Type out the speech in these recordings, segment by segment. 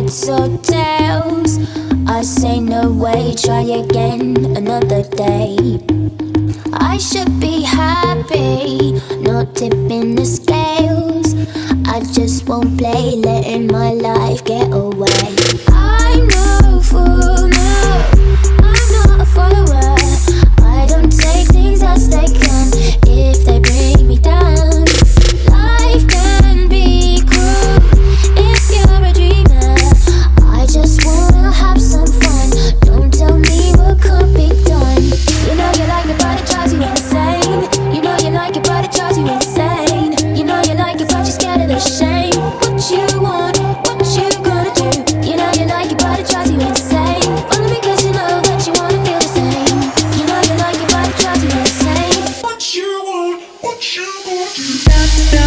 heads or tails. I say no way, try again another day. I should be happy, not tipping the scales. I just won't play, letting my life get away. I'm no fool, no, I'm not a follower. I don't take things as they come if they bring me down. Life can be cruel if you're a dreamer. I just wanna have some fun, don't tell me what could be done. You know you like it but it drives you insane. You know you like it but it drives you insane. You know you like it but you're scared of the shame. What you want, what you gonna do? You know you like it but it drives you insane. Only because you know that you wanna feel the same. You know you like it but it drives you insane. What you want, what you gonna do?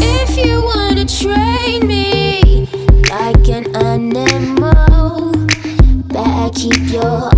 If you wanna train me like an animal, better keep your